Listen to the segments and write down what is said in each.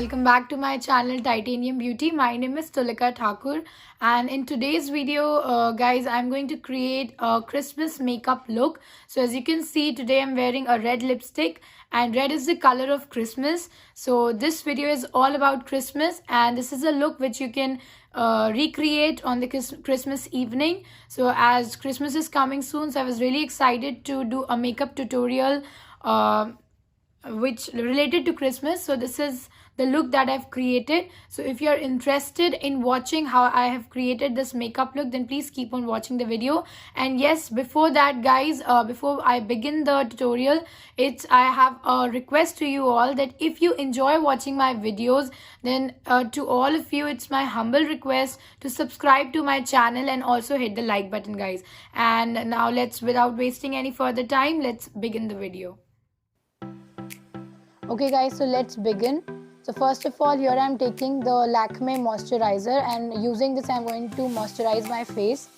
welcome back to my channel Titanium Beauty. My name is Tulika Thakur, and in today's video guys, I'm going to create a Christmas makeup look. So as you can see, today I'm wearing a red lipstick, and red is the color of Christmas. So this video is all about Christmas, and this is a look which you can recreate on the Christmas evening. So as Christmas is coming soon, so I was really excited to do a makeup tutorial which related to Christmas. So this is the look that I've created. So if you're interested in watching how I have created this makeup look, then please keep on watching the video. And yes, before that guys, before I begin the tutorial, I have a request to you all that if you enjoy watching my videos, then to all of you, it's my humble request to subscribe to my channel and also hit the like button guys. And now without wasting any further time, let's begin the video. Okay guys, so let's begin. So first of all, here I'm taking the Lakme moisturizer, and using this I'm going to moisturize my face.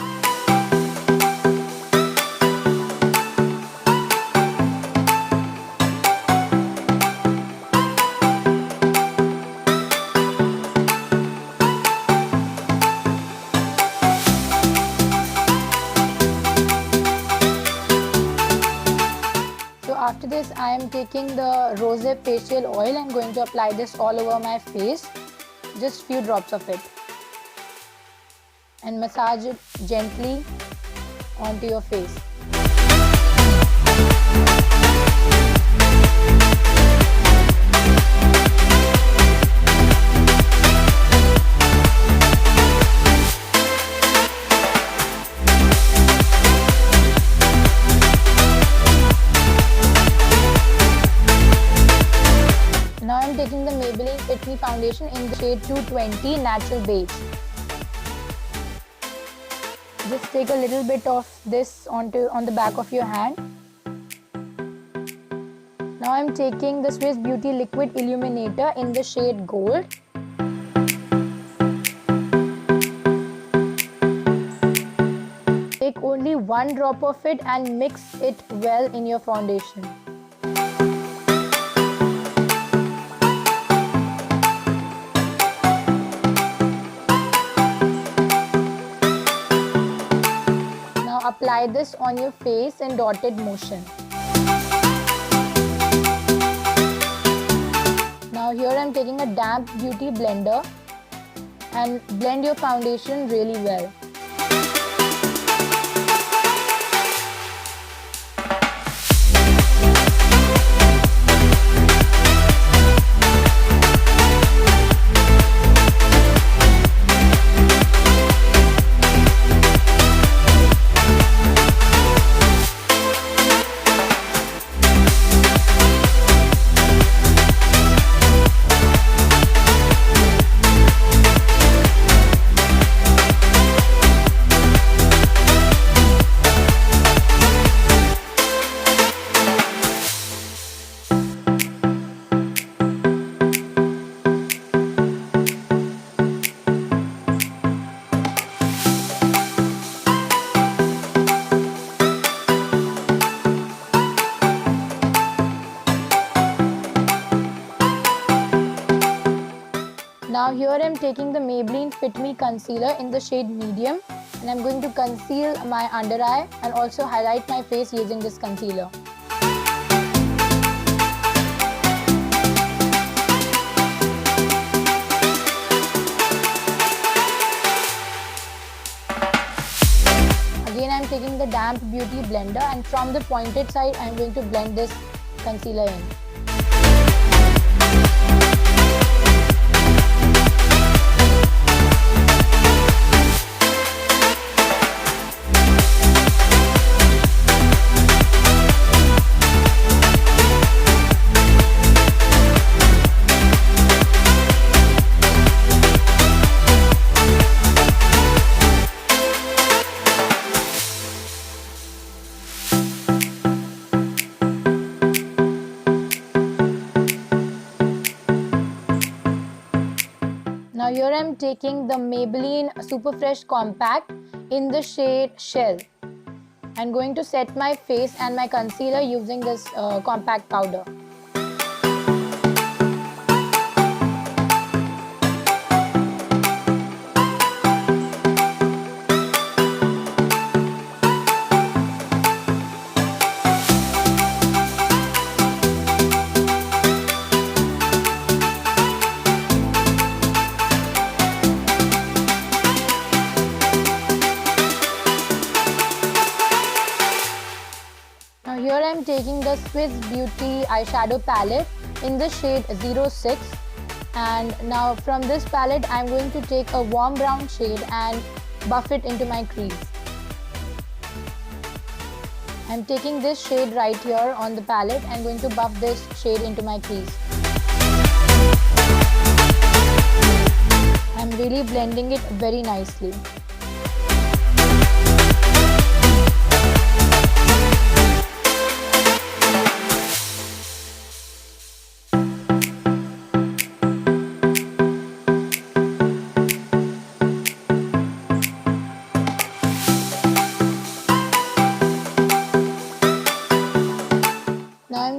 After this, I am taking the Rose facial oil and going to apply this all over my face, just few drops of it, and massage it gently onto your face. Now I am taking the Maybelline Fit Me foundation in the shade 220 Natural Beige. Just take a little bit of this on the back of your hand. Now I am taking the Swiss Beauty Liquid Illuminator in the shade Gold. Take only one drop of it and mix it well in your foundation. Apply this on your face in dotted motion. Now here I am taking a damp beauty blender and blend your foundation really well. Now here I am taking the Maybelline Fit Me concealer in the shade medium, and I am going to conceal my under eye and also highlight my face using this concealer. Again I am taking the damp beauty blender, and from the pointed side I am going to blend this concealer in. Now here I am taking the Maybelline Super Fresh Compact in the shade Shell. I am going to set my face and my concealer using this compact powder. I'm taking the Swiss Beauty eyeshadow palette in the shade 06, and now from this palette I'm going to take a warm brown shade and buff it into my crease. I'm taking this shade right here on the palette and going to buff this shade into my crease. I'm really blending it very nicely.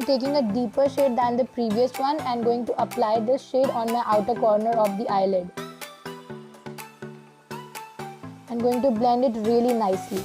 Taking a deeper shade than the previous one and going to apply this shade on my outer corner of the eyelid. I'm going to blend it really nicely.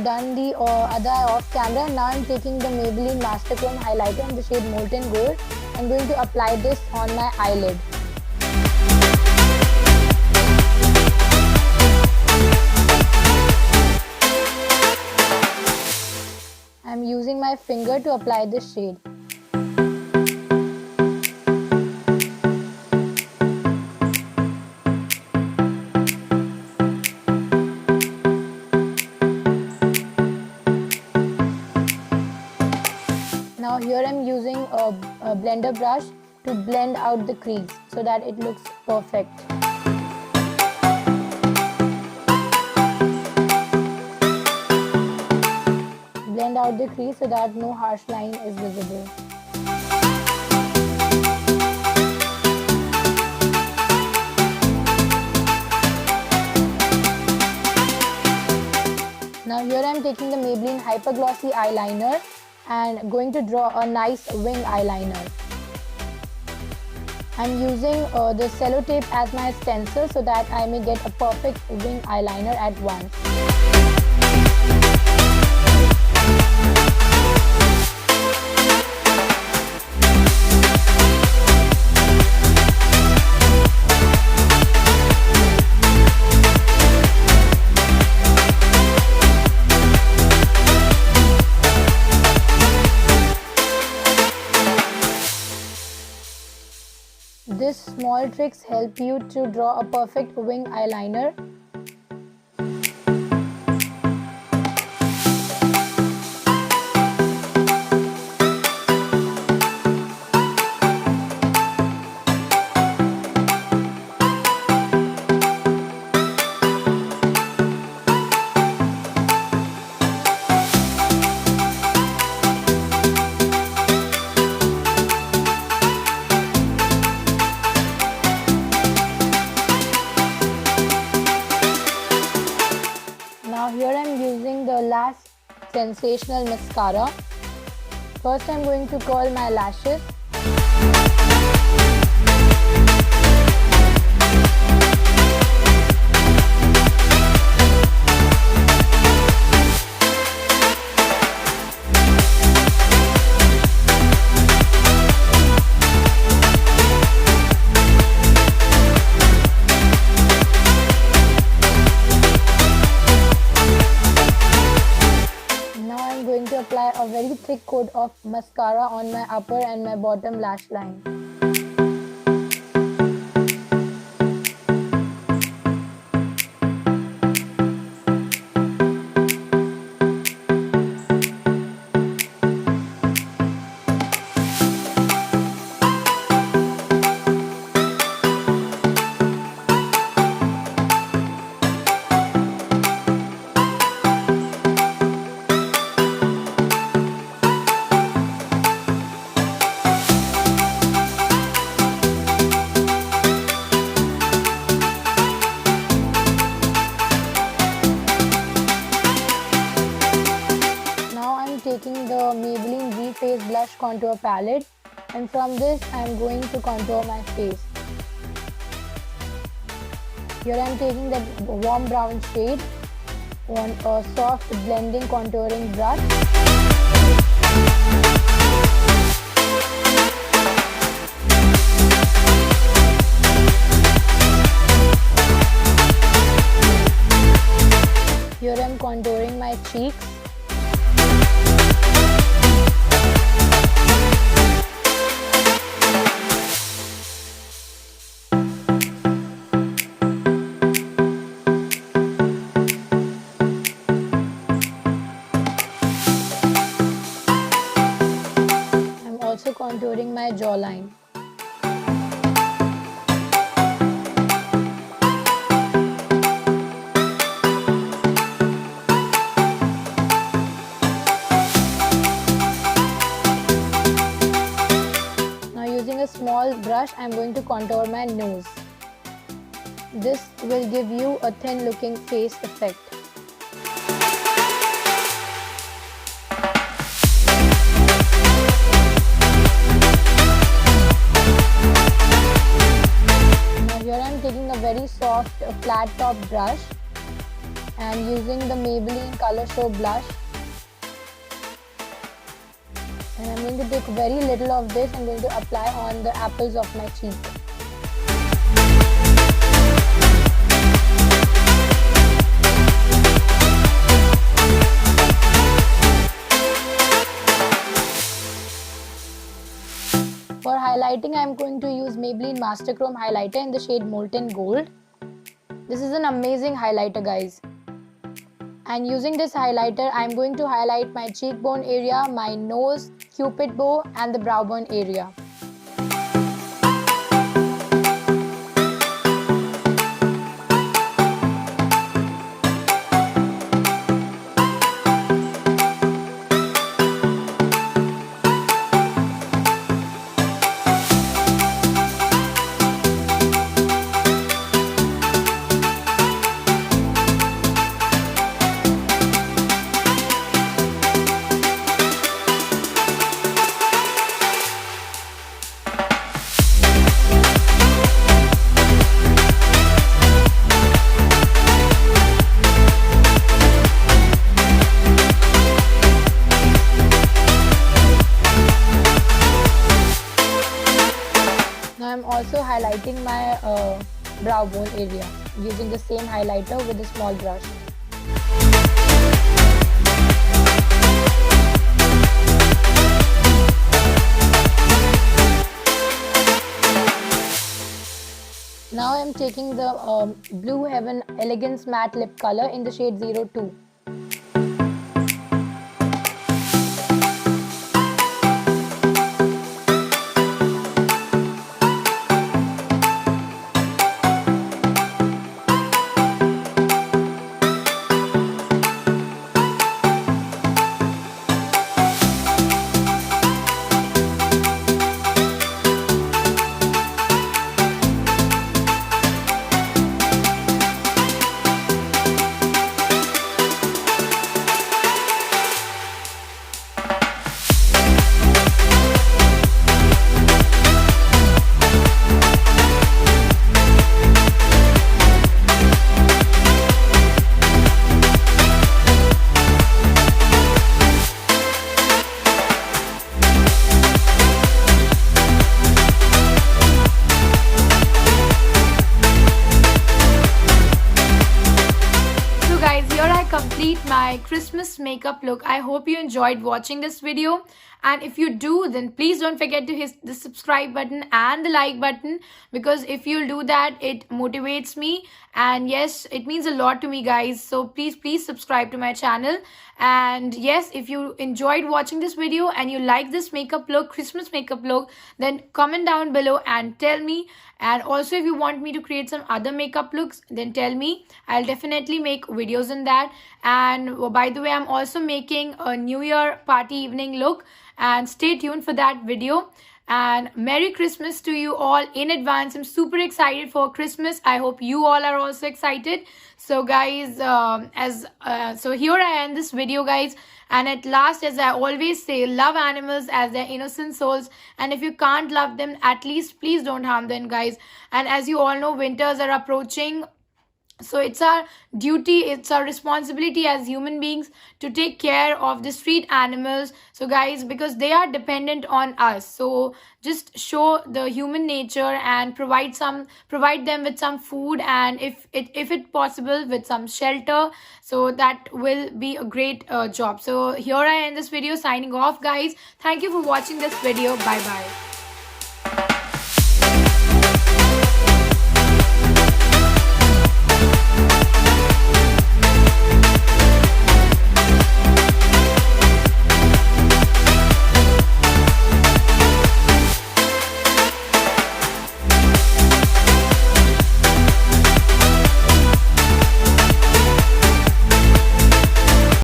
Done the other eye off camera. Now I'm taking the Maybelline Master Chrome highlighter in the shade Molten Gold and going to apply this on my eyelid. I'm using my finger to apply this shade. Now here I'm using a blender brush to blend out the crease so that it looks perfect. Blend out the crease so that no harsh line is visible. Now here I'm taking the Maybelline Hyper Glossy eyeliner and going to draw a nice wing eyeliner. I'm using the sellotape as my stencil so that I may get a perfect wing eyeliner at once. These small tricks help you to draw a perfect wing eyeliner. Last sensational mascara. First I'm going to curl my lashes. Apply a very thick coat of mascara on my upper and my bottom lash line. face blush contour palette, and from this I am going to contour my face. Here I am taking the warm brown shade on a soft blending contouring brush. Here I am contouring my cheeks. I'm also contouring my jawline. Using a small brush, I am going to contour my nose. This will give you a thin looking face effect. Now here I am taking a very soft flat top brush and using the Maybelline Color Show blush. And I'm going to take very little of this and going to apply on the apples of my cheek. For highlighting, I'm going to use Maybelline Master Chrome highlighter in the shade Molten Gold. This is an amazing highlighter, guys. And using this highlighter, I'm going to highlight my cheekbone area, my nose, cupid bow and the brow bone area. I'm also highlighting my brow bone area using the same highlighter with a small brush. Now I'm taking the Blue Heaven Elegance Matte Lip Color in the shade 02. Complete my Christmas makeup look. I hope you enjoyed watching this video, and if you do, then please don't forget to hit the subscribe button and the like button, because if you'll do that, it motivates me, and yes, it means a lot to me, guys. So please subscribe to my channel. And yes, if you enjoyed watching this video and you like this makeup look, Christmas makeup look, then comment down below and tell me. And also, if you want me to create some other makeup looks, then tell me. I'll definitely make videos in that. And by the way, I'm also making a New Year party evening look, and stay tuned for that video. And Merry Christmas to you all in advance. I'm super excited for Christmas. I hope you all are also excited. So guys, so here I end this video, guys. And at last, as I always say, love animals as their innocent souls. And if you can't love them, at least please don't harm them, guys. And as you all know, winters are approaching. So it's our duty, it's our responsibility as human beings to take care of the street animals. So guys, because they are dependent on us, so just show the human nature and provide them with some food, and if it possible with some shelter. So that will be a great job. So here I end this video, signing off, guys. Thank you for watching this video. Bye bye.